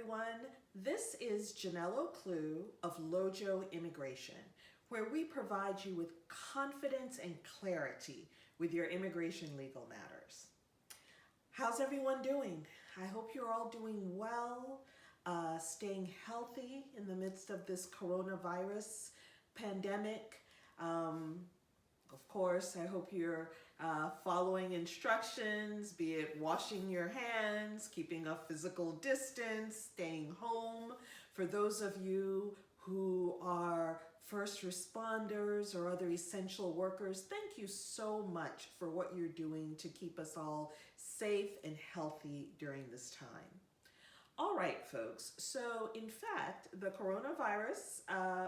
everyone. This is Jonelle Ocloo of Lojo Immigration, where we provide you with confidence and clarity with your immigration legal matters. How's everyone doing? I hope you're all doing well, staying healthy in the midst of this coronavirus pandemic. Of course, I hope you're following instructions, be it washing your hands, keeping a physical distance, staying home. For those of you who are first responders or other essential workers, thank you so much for what you're doing to keep us all safe and healthy during this time. All right, folks. So, in fact, the coronavirus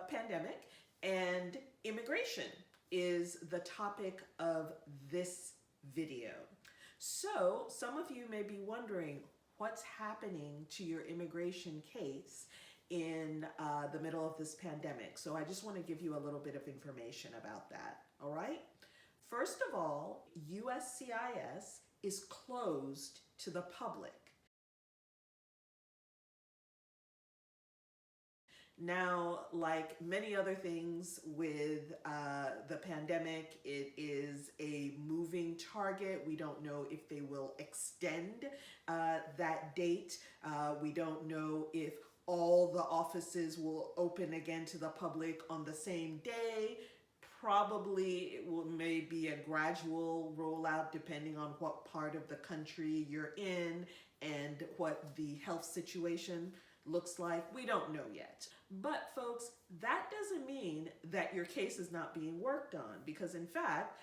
pandemic and immigration is the topic of this video. So some of you may be wondering what's happening to your immigration case in the middle of this pandemic. So I just want to give you a little bit of information about that, all right? First of all, USCIS is closed to the public. Now, like many other things with the pandemic, it is a moving target. We don't know if they will extend that date. We don't know if all the offices will open again to the public on the same day. Probably it may be a gradual rollout depending on what part of the country you're in and what the health situation looks like. We don't know yet. But folks, that doesn't mean that your case is not being worked on, because in fact,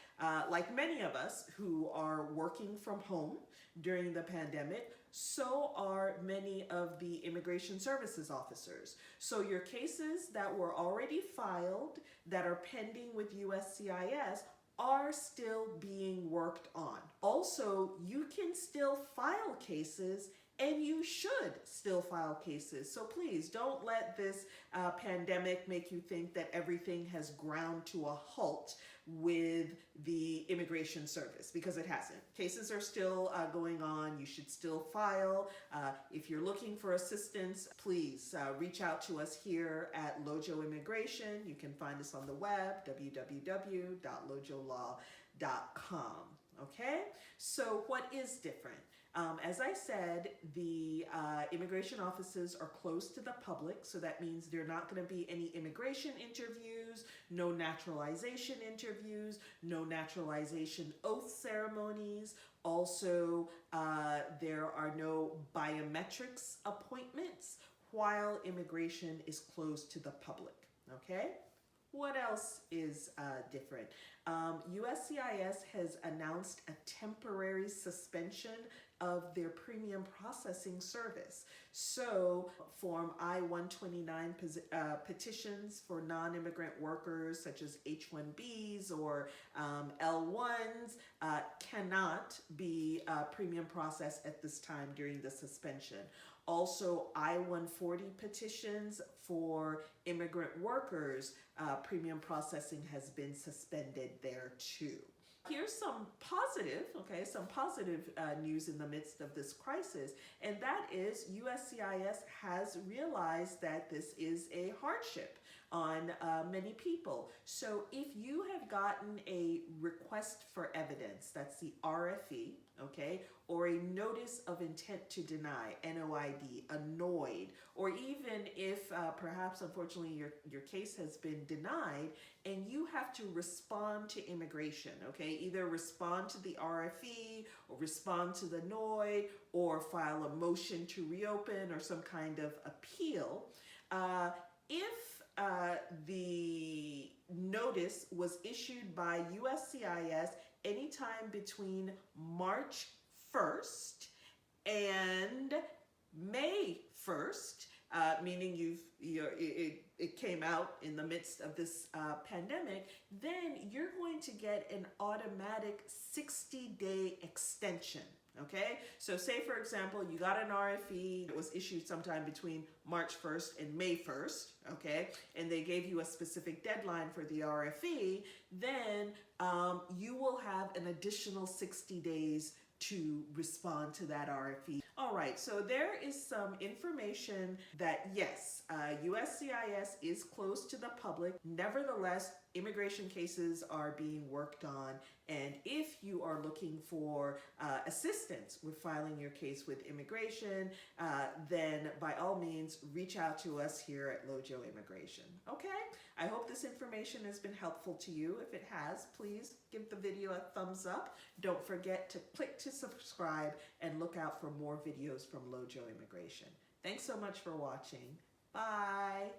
like many of us who are working from home during the pandemic, so are many of the immigration services officers. So your cases that were already filed that are pending with USCIS are still being worked on. Also, you can still file cases, and you should still file cases. So please don't let this pandemic make you think that everything has ground to a halt with the immigration service, because it hasn't. Cases are still going on. You should still file. If you're looking for assistance, please reach out to us here at Lojo Immigration. You can find us on the web, www.lojolaw.com. Okay? So what is different? As I said, the immigration offices are closed to the public, so that means there are not going to be any immigration interviews, no naturalization interviews, no naturalization oath ceremonies. Also, there are no biometrics appointments while immigration is closed to the public, okay? What else is different? USCIS has announced a temporary suspension of their premium processing service. So Form I-129 petitions for non-immigrant workers such as H-1Bs or L-1s cannot be premium processed at this time during the suspension. Also, I-140 petitions for immigrant workers, premium processing has been suspended there too. Here's some positive news in the midst of this crisis, and that is USCIS has realized that this is a hardship on many people. So if you have gotten a request for evidence, that's the RFE, okay, or a notice of intent to deny, NOID, annoyed, or even if perhaps unfortunately your case has been denied and you have to respond to immigration, okay, either respond to the RFE or respond to the NOID or file a motion to reopen or some kind of appeal, if the notice was issued by USCIS anytime between March 1st and May 1st, meaning it came out in the midst of this pandemic, then you're going to get an automatic 60-day extension. Okay, so say for example, you got an RFE that was issued sometime between March 1st and May 1st, okay, and they gave you a specific deadline for the RFE, then you will have an additional 60 days to respond to that RFE. All right, so there is some information that yes, USCIS is closed to the public. Nevertheless, immigration cases are being worked on, and if you are looking for assistance with filing your case with immigration, then by all means reach out to us here at Lojo Immigration. Okay, I hope this information has been helpful to you. If it has, please give the video a thumbs up. Don't forget to click to subscribe and look out for more videos from Lojo Immigration. Thanks so much for watching. Bye.